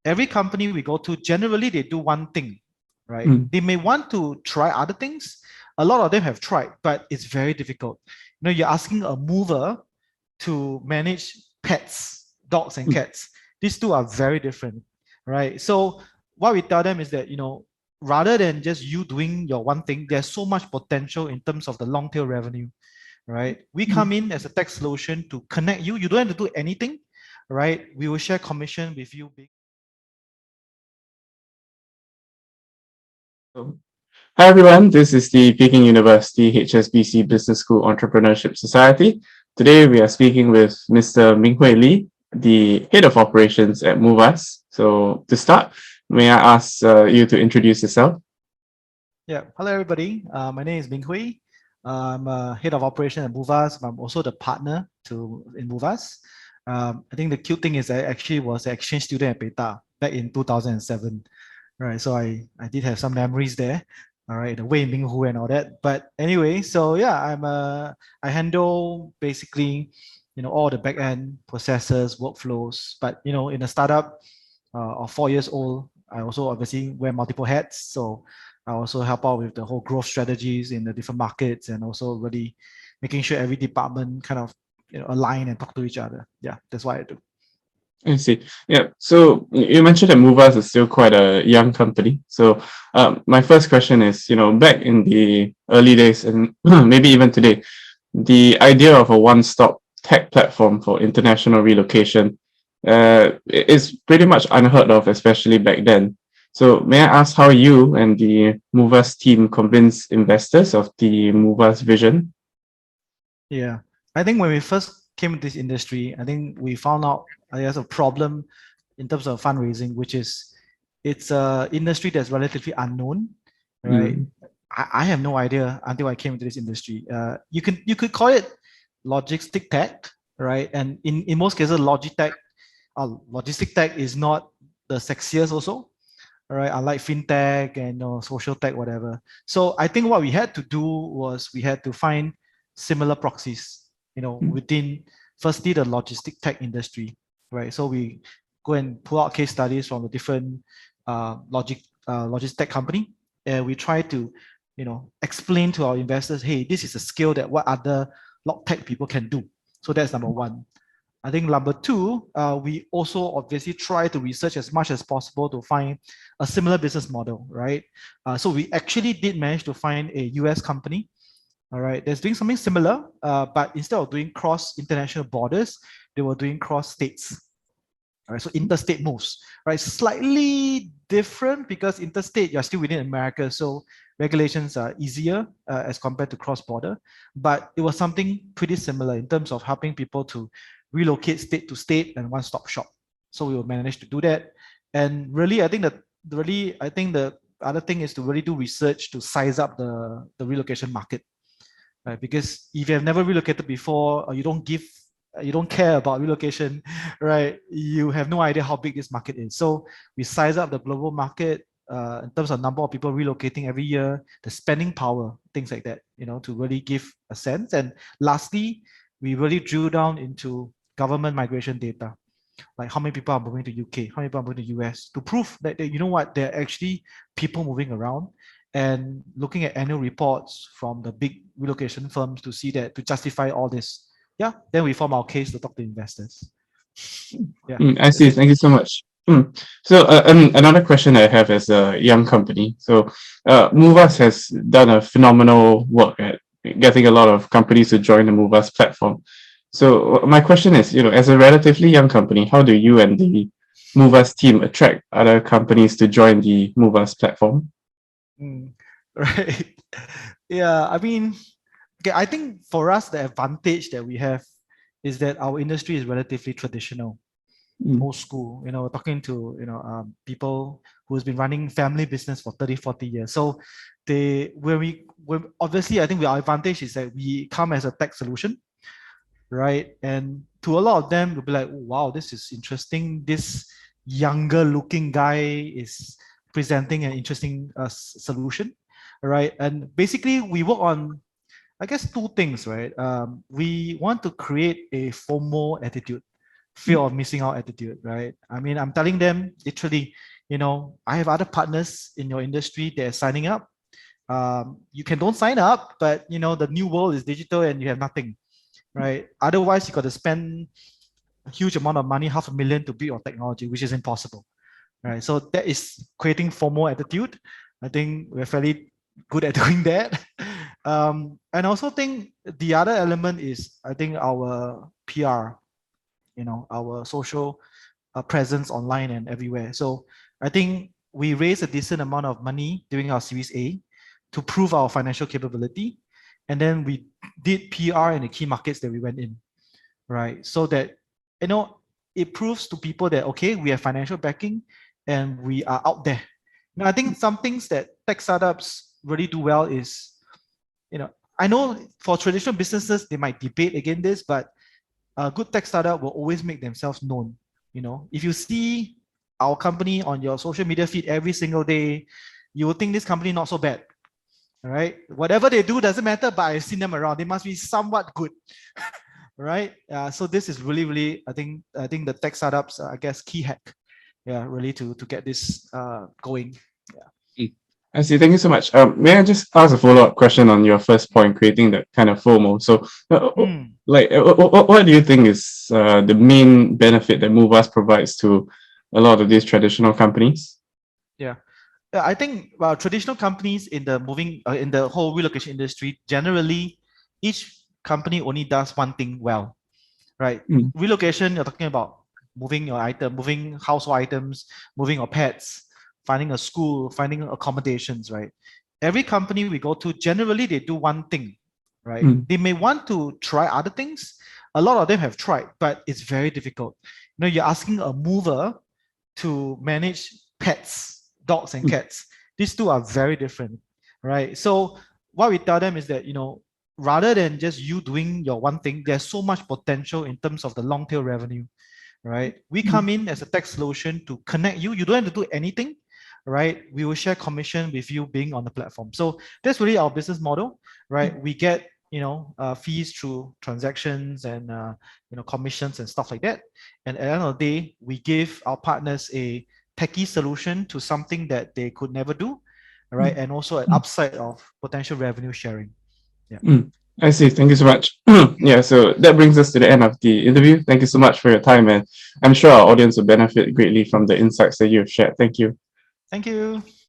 every company we go to, generally they do one thing, right? They may want to try other things. A lot of them have tried, but it's very difficult. You're asking a mover to manage pets, dogs and cats. These two are very different, right? So what we tell them is that, rather than just you doing your one thing, there's so much potential in terms of the long tail revenue, right? We come in as a tech solution to connect you. You don't have to do anything, right? We will share commission with you. Hi everyone, this is the Peking University HSBC Business School Entrepreneurship Society. Today we are speaking with Mr. Ming Hui Lee, the Head of Operations at Moovaz. So to start, may I ask you to introduce yourself? Yeah, hello everybody. My name is Ming Hui. I'm Head of Operations at Moovaz. I'm also the partner in Moovaz. I think the cute thing is I actually was an exchange student at Beta back in 2007. Right, so I did have some memories there. All right, the Wei Ming Hu and all that. But anyway, so yeah, I handle basically, all the back end processes, workflows. But in a startup of 4 years old, I also obviously wear multiple hats. So I also help out with the whole growth strategies in the different markets, and also really making sure every department kind of align and talk to each other. Yeah, that's what I do. I see. Yeah. So you mentioned that Moovaz is still quite a young company. So my first question is, back in the early days and maybe even today, the idea of a one-stop tech platform for international relocation is pretty much unheard of, especially back then. So may I ask how you and the Moovaz team convince investors of the Moovaz vision? Yeah, I think when we first came into this industry, I think we found out there's a problem in terms of fundraising, which is it's a industry that's relatively unknown, right? I have no idea until I came into this industry. You could call it logistic tech, right? And in most cases, logistic tech is not the sexiest also, right? Unlike fintech and social tech, whatever. So I think what we had to do was we had to find similar proxies, within firstly the logistic tech industry, right? So we go and pull out case studies from the different logistic tech company, and we try to, explain to our investors, hey, this is a skill that what other log tech people can do. So that's number one. I think number two, we also obviously try to research as much as possible to find a similar business model, right? So we actually did manage to find a US company, all right, that's doing something similar, but instead of doing cross international borders, they were doing cross states. All right, so interstate moves, right? Slightly different because interstate, you're still within America, so regulations are easier as compared to cross-border, but it was something pretty similar in terms of helping people to relocate state to state and one-stop shop. So we will manage to do that. And really, I think the other thing is to really do research to size up the relocation market. Right? Because if you have never relocated before, or you don't care about relocation, right? You have no idea how big this market is. So we size up the global market in terms of number of people relocating every year, the spending power, things like that, to really give a sense. And lastly, we really drill down into government migration data, like how many people are moving to UK, how many people are moving to US, to prove that there are actually people moving around, and looking at annual reports from the big relocation firms to see that, to justify all this. Yeah, then we form our case to talk to investors. Yeah, I see. Thank you so much. So another question I have as a young company. So Moovaz has done a phenomenal work at getting a lot of companies to join the Moovaz platform. So my question is, as a relatively young company, how do you and the Moovaz team attract other companies to join the Moovaz platform? Right. Yeah, I mean, okay, I think for us, the advantage that we have is that our industry is relatively traditional, old school, talking to, people who's been running family business for 30, 40 years. So obviously, I think our advantage is that we come as a tech solution, right? And to a lot of them, will be like, oh, wow, this is interesting. This younger looking guy is presenting an interesting solution, right? And basically, we work on, I guess, two things, right? We want to create a FOMO attitude, fear of missing out attitude, right? I mean, I'm telling them literally, I have other partners in your industry that are signing up. You can don't sign up, but the new world is digital and you have nothing, right? Otherwise, you got to spend a huge amount of money, 500,000 to build your technology, which is impossible, right? So that is creating FOMO attitude. I think we're fairly good at doing that. And I also think the other element is, I think, our PR, our social presence online and everywhere. So I think we raised a decent amount of money during our Series A to prove our financial capability. And then we did PR in the key markets that we went in, right? So that, it proves to people that, okay, we have financial backing and we are out there. I think some things that tech startups really do well is, I know for traditional businesses, they might debate against this, but a good tech startup will always make themselves known. If you see our company on your social media feed every single day, you will think this company not so bad. All right. Whatever they do doesn't matter, but I've seen them around. They must be somewhat good. Right. So this is really, really, I think the tech startups, I guess, key hack. Yeah, really to get this going. Yeah. I see. Thank you so much. May I just ask a follow-up question on your first point, creating that kind of FOMO? So, what do you think is the main benefit that Moovaz provides to a lot of these traditional companies? Yeah, I think traditional companies in the in the whole relocation industry, generally, each company only does one thing well, right? Relocation, you're talking about moving your item, moving household items, moving your pets, finding a school, finding accommodations, right? Every company we go to, generally they do one thing, right? They may want to try other things. A lot of them have tried, but it's very difficult. You're asking a mover to manage pets, dogs and cats. These two are very different, right? So what we tell them is that, rather than just you doing your one thing, there's so much potential in terms of the long tail revenue, right? We come in as a tech solution to connect you. You don't have to do anything, right? We will share commission with you being on the platform. So that's really our business model, right? We get fees through transactions and commissions and stuff like that. And at the end of the day, we give our partners a techie solution to something that they could never do, right? And also an upside of potential revenue sharing. Yeah. I see. Thank you so much. Yeah, so that brings us to the end of the interview. Thank you so much for your time, and I'm sure our audience will benefit greatly from the insights that you have shared. Thank you. Thank you.